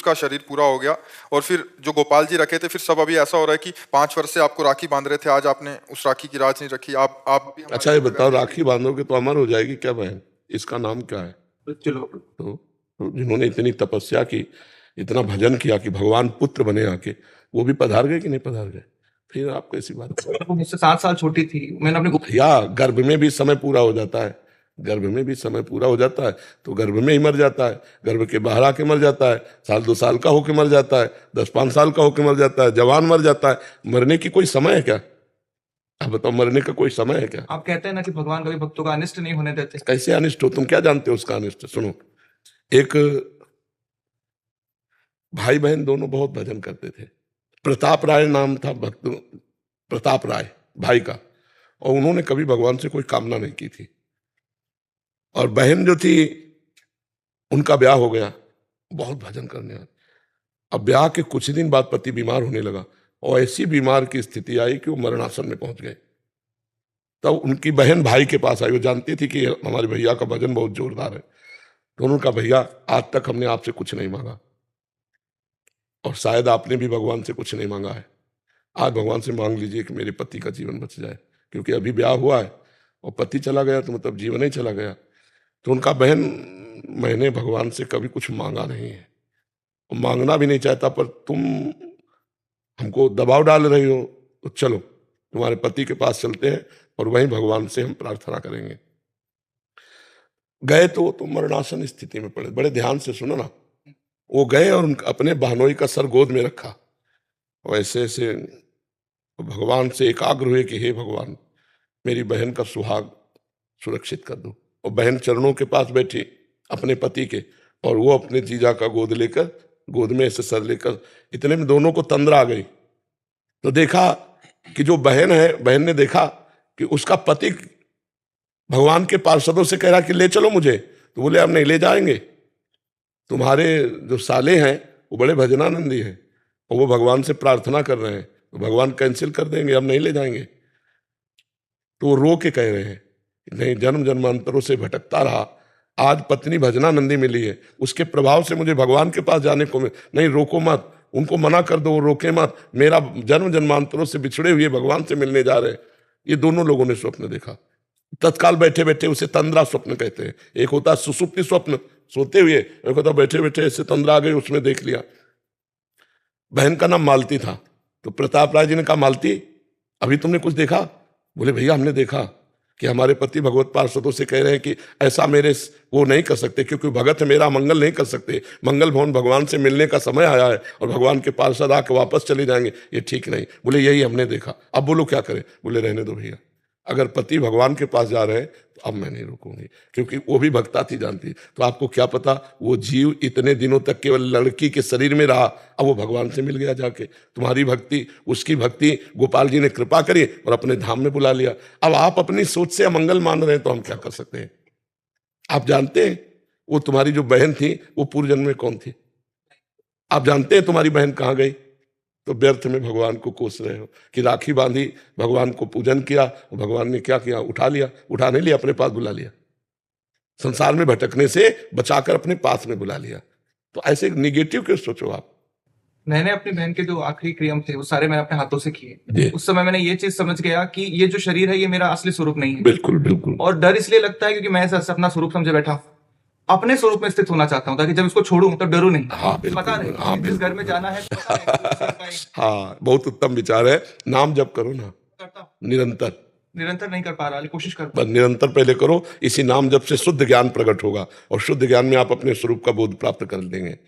उसका शरीर पूरा हो गया। और फिर जो गोपाल जी रखे थे, फिर सब अभी ऐसा हो रहा है कि 5 वर्ष से आपको राखी बांध रहे थे, आज आपने उस राखी की राज नहीं रखी। आप भी अच्छा, ये बताओ, राखी बांधोगे तो अमर हो जाएगी क्या बहन? इसका नाम क्या है? चलो, तो जिन्होंने इतनी तपस्या की, इतना भजन किया कि भगवान पुत्र बने आके, वो भी पधार गए कि नहीं पधार गए? फिर आप कैसी बात कर रहे हो? वो मुझसे 7 साल छोटी थी। मैंने अपने या गर्भ में भी समय पूरा हो जाता है, गर्भ में भी समय पूरा हो जाता है तो गर्भ में ही मर जाता है, गर्भ के बाहर आके मर जाता है, 1-2 साल का होके मर जाता है, 10-5 साल का होके मर जाता है, जवान मर जाता है। मरने की कोई समय है क्या? आप बताओ, मरने का कोई समय है क्या? आप कहते हैं ना कि भगवान कभी भक्तों का अनिष्ट नहीं होने देते। कैसे अनिष्ट हो? तुम क्या जानते हो उसका अनिष्ट? सुनो, एक भाई बहन दोनों बहुत भजन करते थे। प्रताप राय नाम था भक्त, प्रताप राय भाई का, और उन्होंने कभी भगवान से कोई कामना नहीं की थी। और बहन जो थी, उनका ब्याह हो गया, बहुत भजन करने वाली। अब ब्याह के कुछ दिन बाद पति बीमार होने लगा, और ऐसी बीमार की स्थिति आई कि वो मरणासन में पहुंच गए। तब उनकी बहन भाई के पास आई, वो जानती थी कि हमारे भैया का भजन बहुत जोरदार है। तो उन्होंने कहा, भैया आज तक हमने आपसे कुछ नहीं मांगा, और शायद आपने भी भगवान से कुछ नहीं मांगा है, आज भगवान से मांग लीजिए कि मेरे पति का जीवन बच जाए, क्योंकि अभी ब्याह हुआ है और पति चला गया तो मतलब जीवन ही चला गया। तो उनका, बहन मैंने भगवान से कभी कुछ मांगा नहीं है और मांगना भी नहीं चाहता, पर तुम हमको दबाव डाल रही हो, तो चलो तुम्हारे पति के पास चलते हैं और वहीं भगवान से हम प्रार्थना करेंगे। गए तो मरणासन स्थिति में पड़े। बड़े ध्यान से सुनो ना, वो गए और अपने बहनोई का सर गोद में रखा, वैसे ऐसे भगवान से एकाग्र हुए कि हे भगवान, मेरी बहन का सुहाग सुरक्षित कर दो। और बहन चरणों के पास बैठी अपने पति के, और वो अपने जीजा का गोद लेकर, गोद में ऐसे सर लेकर, इतने में दोनों को तंद्रा आ गई। तो देखा कि जो बहन है, बहन ने देखा कि उसका पति भगवान के पार्षदों से कह रहा कि ले चलो मुझे। तो बोले, अब नहीं ले जाएंगे, तुम्हारे जो साले हैं वो बड़े भजनानंदी हैं और वो भगवान से प्रार्थना कर रहे हैं, तो भगवान कैंसिल कर देंगे, अब नहीं ले जाएंगे। तो वो रो के कह रहे हैं, नहीं, जन्म जन्मांतरों से भटकता रहा, आज पत्नी भजनानंदी मिली है, उसके प्रभाव से मुझे भगवान के पास जाने को नहीं, रोको मत, उनको मना कर दो, रोके मत, मेरा जन्म जन्मांतरों से बिछड़े हुए भगवान से मिलने जा रहे हैं। ये दोनों लोगों ने स्वप्न देखा। तत्काल बैठे बैठे, उसे तंद्रा स्वप्न कहते हैं। एक होता है सुसुप्ति स्वप्न, सोते हुए, एक होता बैठे बैठे ऐसे तंद्रा आ गई, उसमें देख लिया। बहन का नाम मालती था। तो प्रताप राय जी ने कहा, मालती अभी तुमने कुछ देखा? बोले, भैया हमने देखा कि हमारे पति भगवत पार्षदों से कह रहे हैं कि ऐसा मेरे वो नहीं कर सकते, क्योंकि भगत मेरा मंगल नहीं कर सकते, मंगल भवन भगवान से मिलने का समय आया है और भगवान के पार्षद आके वापस चले जाएंगे, ये ठीक नहीं। बोले, यही हमने देखा, अब बोलो क्या करें? बोले, रहने दो भैया, अगर पति भगवान के पास जा रहे हैं तो अब मैं नहीं रोकूंगी, क्योंकि वो भी भक्ता थी, जानती। तो आपको क्या पता, वो जीव इतने दिनों तक केवल लड़की के शरीर में रहा, अब वो भगवान से मिल गया जाके। तुम्हारी भक्ति, उसकी भक्ति, गोपाल जी ने कृपा करी और अपने धाम में बुला लिया। अब आप अपनी सोच से अमंगल मान रहे हैं तो हम क्या कर सकते हैं? आप जानते हैं वो तुम्हारी जो बहन थी वो पूर्व जन्म में कौन थी? आप जानते हैं तुम्हारी बहन कहाँ गई? तो व्यर्थ में भगवान को कोस रहे हो कि राखी बांधी, भगवान को पूजन किया, भगवान ने क्या किया? उठा लिया, उठा नहीं लिया, अपने पास बुला लिया, संसार में भटकने से बचाकर अपने पास में बुला लिया। तो ऐसे निगेटिव क्यों सोचो आप? मैंने अपनी बहन के जो आखिरी क्रिया थे वो सारे मैंने अपने हाथों से किए। उस समय मैंने ये चीज समझ गया कि ये जो शरीर है ये मेरा असली स्वरूप नहीं है। बिल्कुल बिल्कुल। और डर इसलिए लगता है क्योंकि मैं ऐसा अपना स्वरूप समझे बैठा हूं, अपने स्वरूप में स्थित होना चाहता हूं, ताकि जब इसको छोड़ूं तो डरूं नहीं। हाँ, पता नहीं, हाँ, जिस घर में जाना है पता है। हाँ, बहुत उत्तम विचार है। नाम जप करो ना, निरंतर। निरंतर नहीं कर पा रहा, कोशिश कर, बस निरंतर पहले करो, इसी नाम जप से शुद्ध ज्ञान प्रकट होगा और शुद्ध ज्ञान में आप अपने स्वरूप का बोध प्राप्त कर लेंगे।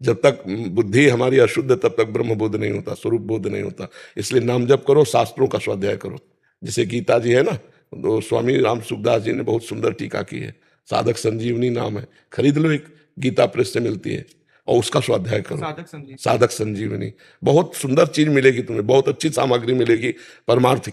जब तक बुद्धि हमारी अशुद्ध, तब तक ब्रह्म बोध नहीं होता, स्वरूप बोध नहीं होता। इसलिए नाम जप करो, शास्त्रों का स्वाध्याय करो। जैसे गीता जी है ना, तो स्वामी राम सुखदास जी ने बहुत सुंदर टीका की है, साधक संजीवनी नाम है, खरीद लो, एक गीता प्रेस से मिलती है, और उसका स्वाध्याय करो। साधक संजीवनी बहुत सुंदर चीज मिलेगी तुम्हें, बहुत अच्छी सामग्री मिलेगी परमार्थ